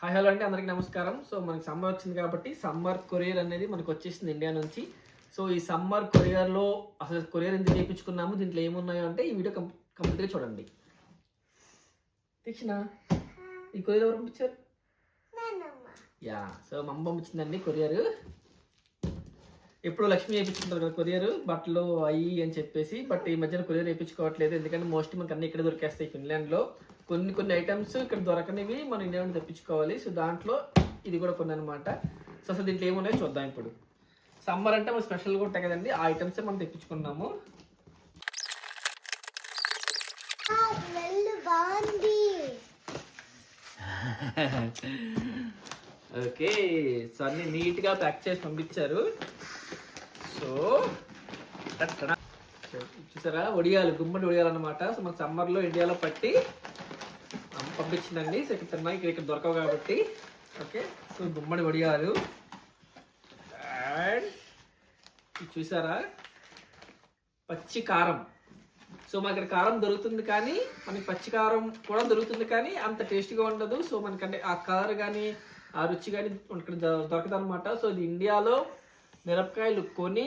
Hi hello అండి, అందరికీ నమస్కారం. సో మనకి సమ్మర్ వచ్చింది కాబట్టి సమ్మర్ కొరియర్ అనేది మనకు వచ్చేసింది ఇండియా నుంచి. సో ఈ సమ్మర్ కొరియర్లో అసలు కొరియర్ ఎందుకు చేయించుకున్నాము, దీంట్లో ఏమున్నాయో అంటే ఈ వీడియో కంప్లీట్గా చూడండి. తీక్షణ ఈ కొరియర్ ఎవరు పంపించారు? సో మా అమ్మ పంపించిందండి కొరియర్. ఎప్పుడు లక్ష్మి వేయించుకుంటారు కదా కొరియర్, బట్టలు అయ్యి అని చెప్పేసి. బట్ ఈ మధ్యన కొరియర్ వేయించుకోవట్లేదు, ఎందుకంటే మోస్ట్లీ మనకు అన్ని ఇక్కడ దొరికేస్తాయి ఫిన్లాండ్లో. కొన్ని ఐటమ్స్ ఇక్కడ దొరకనివి మనం ఇండియా నుండి తెప్పించుకోవాలి. సో దాంట్లో ఇది కూడా కొన్ని అనమాట. సో అసలు దీంట్లో ఏమున్నాయో చూద్దాం. ఇప్పుడు సమ్మర్ అంటే మనం స్పెషల్గా ఉంటాయి కదండి, ఆ ఐటమ్స్ మనం తెప్పించుకున్నాము. ఓకే, సో అన్ని నీట్గా ప్యాక్ చేసి పంపించారు. సో చూసారా, వడియాలు, గుమ్మడి వడియాలు అనమాట. సో మన సమ్మర్లో ఇండియాలో పట్టి పంపించిందండి. సో ఇక్కడ తిన్నాయి, ఇక్కడ దొరకవు కాబట్టి. ఓకే, సో గుమ్మడి వడియాలు. అండ్ చూసారా, పచ్చి కారం. సో మనకి ఇక్కడ కారం దొరుకుతుంది, కానీ మనకి పచ్చి కారం కూడా దొరుకుతుంది, కానీ అంత టేస్ట్గా ఉండదు. సో మనకంటే ఆ కలర్ కానీ ఆ రుచి కానీ ఇక్కడ దొరకదు అనమాట. సో ఇది ఇండియాలో మిరపకాయలు కొని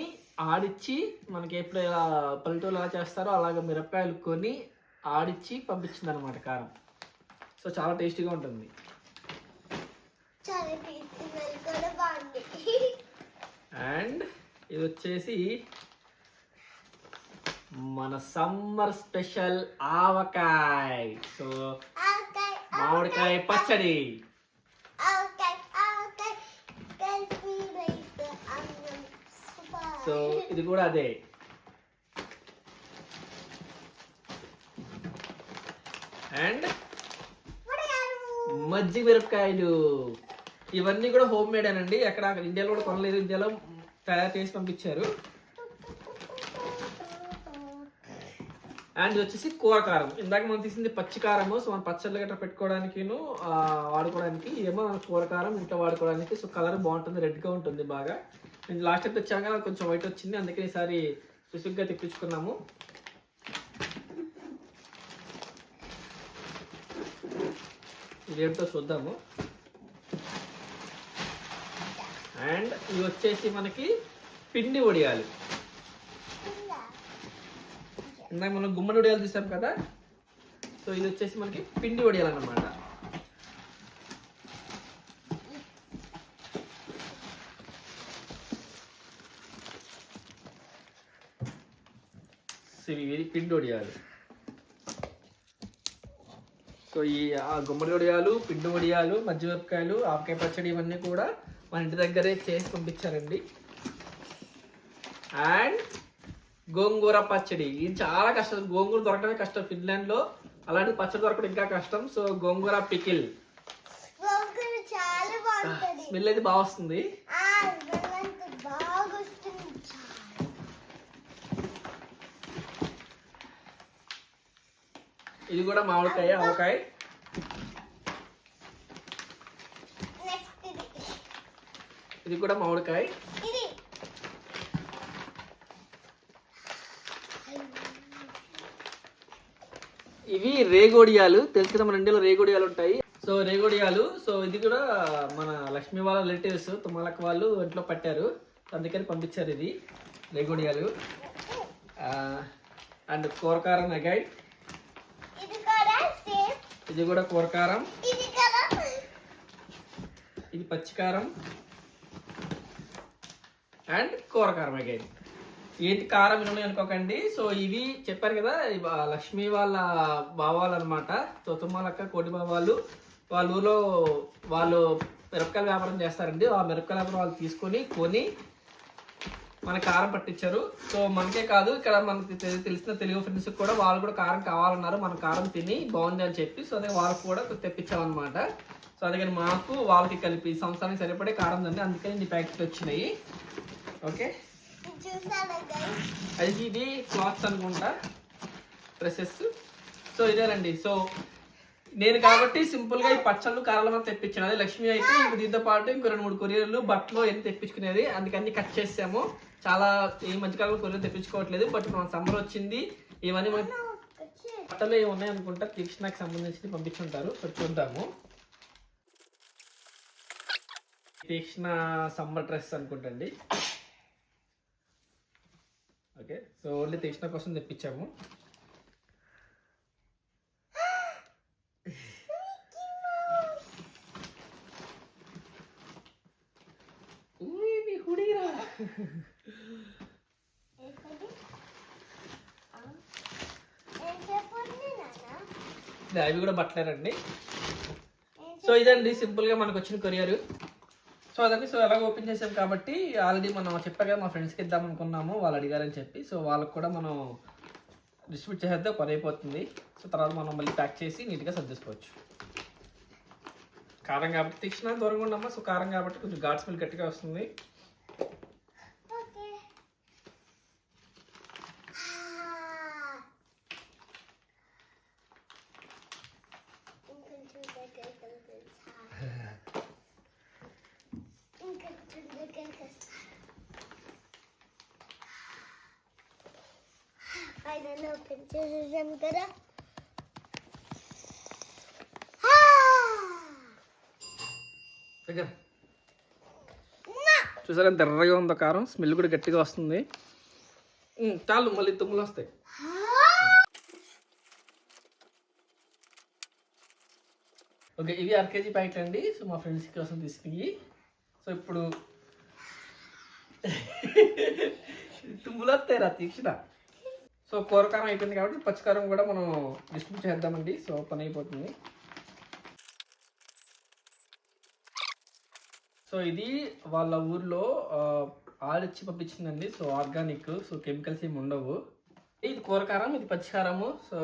ఆడిచ్చి, మనకి ఎప్పుడు ఇలా పల్లెటూరు ఎలా చేస్తారో అలాగ మిరపకాయలు కొని ఆడిచ్చి పంపించింది అనమాట కారం. సో చాలా టేస్టీగా ఉంటుంది. అండ్ ఇది వచ్చేసి మన సమ్మర్ స్పెషల్ ఆవకాయ. సో మామిడికాయ పచ్చడి. సో ఇది కూడా అదే. అండ్ మజ్జిగ మిరపకాయలు. ఇవన్నీ కూడా హోమ్ మేడ్ అనండి, ఎక్కడ ఇండియాలో కూడా కొనలేదు, ఇండియాలో తయారు చేసి పంపించారు. అండ్ ఇది వచ్చేసి కూర కారం. ఇందాక మనం తీసింది పచ్చి కారము. సో మనం పచ్చళ్ళు గట్రా పెట్టుకోవడానికి వాడుకోవడానికి. ఇదేమో మన కూర కారం ఇంట్లో వాడుకోవడానికి. సో కలర్ బాగుంటుంది, రెడ్గా ఉంటుంది బాగా. నేను లాస్ట్ టైం తెచ్చాక కొంచెం వైట్ వచ్చింది, అందుకే ఈసారి స్పెసిఫిక్గా తెప్పించుకున్నాము. ఇదేంటో చూద్దాము. అండ్ ఇవి వచ్చేసి మనకి పిండి వడియాలు. ఇందాక మనం గుమ్మడి వడియాలు తీసాం కదా, సో ఇది వచ్చేసి మనకి పిండి వడియాలు అన్నమాట. సో ఇవి పిండి వడియాలు. సో ఈ గుమ్మడి వడియాలు, పిండి వడియాలు, మజ్జిగమిరపకాయలు, ఆవకాయ పచ్చడి ఇవన్నీ కూడా మన ఇంటి దగ్గరే చేసి పంపించారండి. అండ్ గోంగూర పచ్చడి. ఇది చాలా కష్టం, గోంగూర దొరకడమే కష్టం ఫిన్లాండ్లో. అలాంటి పచ్చడి దొరకడం ఇంకా కష్టం. సో గోంగూర పికిల్. స్మెల్ అయితే బాగా వస్తుంది. ఇది కూడా మామిడికాయ, ఆవకాయ. ఇది కూడా మామిడికాయ. ఇవి రేగోడియాలు. తెలుసు కదా, మన ఇండియాలో రేగోడియాలు ఉంటాయి. సో రేగోడియాలు. సో ఇది కూడా మన లక్ష్మి వాళ్ళ రిలేటివ్స్, తుమ్మలక్క వాళ్ళు ఇంట్లో పట్టారు, అందుకని పంపించారు ఇది రేగోడియాలు. అండ్ కూరకారం అగాయ్. ఇది కూడా కూరకారం. ఇది పచ్చికారం అండ్ కూరకారం అగైన్. ఏంటి కారం ఇవి అనుకోకండి. సో ఇవి చెప్పారు కదా, లక్ష్మి వాళ్ళ బావాలు అనమాట. సో తుమ్మలక్క కోటి బావాలు. వాళ్ళ ఊర్లో వాళ్ళు మిరపకాయల వ్యాపారం చేస్తారండి. ఆ మిరపకాయల వ్యాపారం వాళ్ళు తీసుకొని కొని మన కారం పట్టించారు. సో మనకే కాదు, ఇక్కడ మనకి తెలిసిన తెలుగు ఫ్రెండ్స్ కూడా వాళ్ళు కూడా కారం కావాలన్నారు. మన కారం తిని బాగుంది అని చెప్పి. సో అదే వాళ్ళకు కూడా తెప్పించామన్నమాట. సో అందుకని మాకు వాళ్ళకి కలిపి సంవత్సరానికి సరిపడే కారం అండి, అందుకని ఇన్ని ప్యాకెట్లు వచ్చినాయి. ఓకే, అది ఇది క్లాత్స్ అనుకుంటా, డ్రెస్సెస్. సో ఇదేనండి. సో నేను కాబట్టి సింపుల్గా ఈ పచ్చళ్ళు కారాలు మనం తెప్పించాను. అదే లక్ష్మి అయితే ఇంక దీంతో పాటు ఇంకో 2-3 కొరియర్లు బట్టలు ఎన్ని తెప్పించుకునేది, అందుకని కట్ చేసాము. చాలా ఈ మధ్యకాలంలో కొరియర్లు తెప్పించుకోవట్లేదు. బట్ మన సమ్మర్ వచ్చింది, ఇవన్నీ మన బట్టలు ఏమి ఉన్నాయి అనుకుంటా, తీక్షణకి సంబంధించి పంపించుంటారు. సో చూద్దాము. తీక్షణ సమ్మర్ డ్రెస్ అనుకుంటండి. ఓకే, సో ఓన్లీ తీక్షణ కోసం తెప్పించాము. అవి కూడా బట్టలేరండి. సో ఇదండి సింపుల్గా మనకు వచ్చిన కొరియర్. సో అదండి. సో ఎలాగో ఓపెన్ చేసాం కాబట్టి ఆల్రెడీ మనం చెప్పాక మా ఫ్రెండ్స్కి ఇద్దాం అనుకున్నాము, వాళ్ళు అడిగారని చెప్పి. సో వాళ్ళకి కూడా మనం డిస్ట్రిబ్యూట్ చేసేద్దాం, పని అయిపోతుంది. సో తర్వాత మనం మళ్ళీ ప్యాక్ చేసి నీట్గా సర్దేసుకోవచ్చు. కారం కాబట్టి తీక్షణ దూరంగా ఉండమ్మా. సో కారం కాబట్టి కొంచెం ఘాట్ స్మెల్ గట్టిగా వస్తుంది. ఓపెన్ చేసేసాం కదా. చూసారా ఎంత ఎర్రగా ఉందో కారం, స్మెల్ కూడా గట్టిగా వస్తుంది. చాలు, మళ్ళీ తుమ్ములు వస్తాయి. ఓకే, ఇవి 1/2 kg ప్యాకెట్ అండి. సో మా ఫ్రెండ్స్ కోసం తీసుకుని. సో ఇప్పుడు తుమ్ములు వస్తాయి రా తీక్షణ. సో కూరకారం అయిపోయింది కాబట్టి పచ్చికారం కూడా మనం డిస్ట్రిబ్యూట్ చేద్దామండి. సో పని అయిపోతుంది. సో ఇది వాళ్ళ ఊర్లో ఆడిచ్చి పంపించిందండి. సో ఆర్గానిక్, సో కెమికల్స్ ఏమి ఉండవు. ఇది కూరకారం, ఇది పచ్చికారము. సో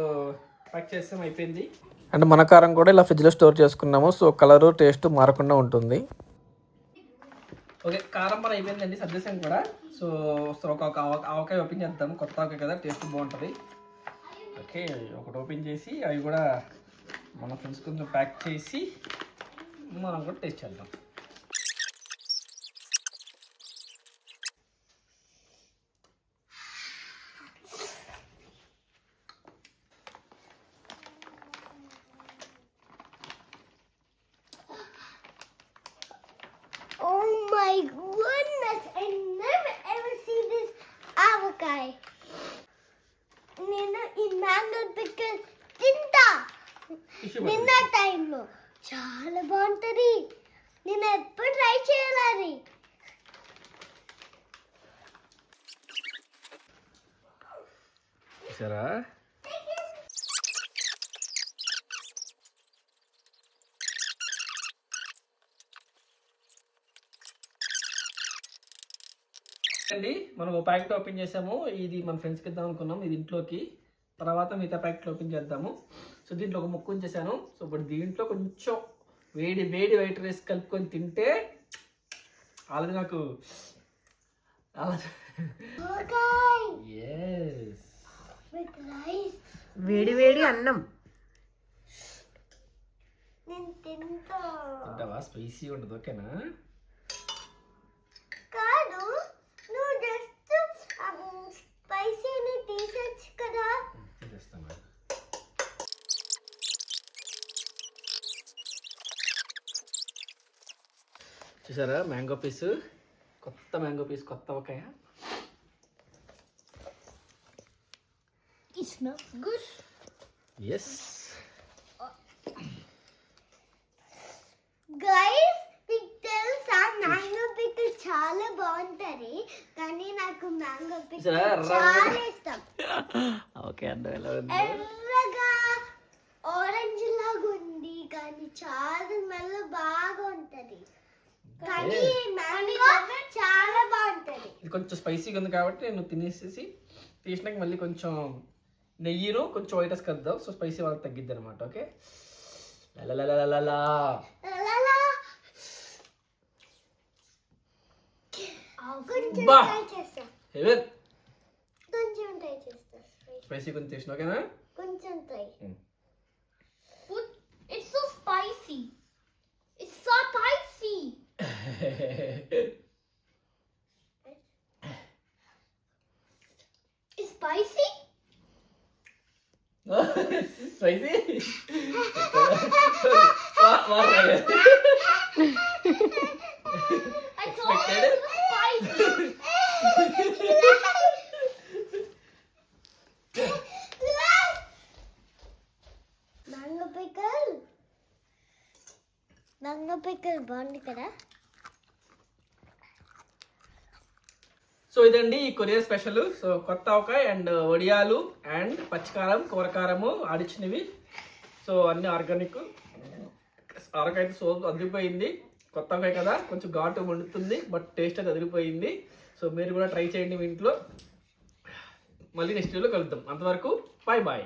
ప్యాక్ చేస్తాం, అయిపోయింది. అండ్ మన కారం కూడా ఇలా ఫ్రిడ్జ్లో స్టోర్ చేసుకున్నాము. సో కలరు టేస్ట్ మారకుండా ఉంటుంది. ఓకే, కారం పని అయిపోయిందండి, సర్దేశాం కూడా. సో ఒక ఆవకాయ ఓపెన్ చేద్దాం. కొత్త ఆవకాయ కదా, టేస్ట్ బాగుంటుంది. ఓకే, ఒకటి ఓపెన్ చేసి అవి కూడా మన ఫ్రెండ్స్ కొంచెం ప్యాక్ చేసి మనం కూడా టేస్ట్ చేద్దాం. My goodness, I never ever see this avocado. నేను ఈ మ్యాంగో పిక్కల్ తింటా డిన్నర్ టైంలో, చాలా బాగుంటుంది. నేను ఎప్పుడు ట్రై చేయాలి. సరే, అండి మనం ఒక ప్యాకెట్ ఓపెన్ చేసాము. ఇది మన ఫ్రెండ్స్కి ఇద్దాం అనుకున్నాం. ఇది ఇంట్లోకి, తర్వాత మిగతా ప్యాకెట్ ఓపెన్ చేద్దాము. సో దీంట్లో ఒక ముక్క ఉంచేసాను. సో ఇప్పుడు దీంట్లో కొంచెం వేడి వేడి వైట్ రైస్ కలుపుకొని తింటే ఆల్రెడీ నాకు వేడి వేడి అన్నం తింటావా? స్పైసీ ఉండదు, ఓకేనా? కాదు, నువ్వు జస్ట్ స్పైసీని తీసేచ్చు కదా. తీసేస్తాను. చూసారా మ్యాంగో పీస్, కొత్త మ్యాంగో పీస్, కొత్త ఆవకాయ. It smells good. Yes. Guys, మీకు తెలుసా మ్యాంగో పిక్కల్ చాలా బాగుంటది, కానీ నాకు మ్యాంగో పిక్కల్ చాలా ఇష్టం. ఓకే, అర్థం ఎలా ఉంది? ఎర్రగా ఆరెంజ్ లాగా ఉంది, కానీ చాలా స్మెల్ బాగా ఉంటది. కానీ మ్యాంగో చాలా బాగుంటది. ఇది కొంచెం స్పైసీగా ఉంది కాబట్టి నేను తినేసేసి తీసినాక మళ్ళీ కొంచెం నెయ్యిను కొంచెం వైట్ రైస్ కద్దాం. సో స్పైసీ వాళ్ళకి తగ్గిద్ది అనమాట. ఓకే, కొంచెం ట్రై చేస్తా. కొంచెం ట్రై చేస్తా. స్పైసీ కొంచెం తీసిన, ఓకేనా? కొంచెం try. It's so spicy. It's so spicy. It's spicy? Spicy mango pickle బాగుంది కదా. సో ఇదండి ఈ కొరియర్ స్పెషల్. సో కొత్త ఆవకాయ అండ్ వడియాలు అండ్ పచ్చికారం కూరకారము ఆడిచ్చినవి. సో అన్ని ఆర్గానిక్. ఆవకాయ అయితే సో అదిరిపోయింది. కొత్త ఆవకాయ కదా, కొంచెం ఘాటు వండుతుంది, బట్ టేస్ట్ అయితే అదిరిపోయింది. సో మీరు కూడా ట్రై చేయండి మీ ఇంట్లో. మళ్ళీ నెక్స్ట్ వీడియోలో కలుద్దాం. అంతవరకు బాయ్ బాయ్.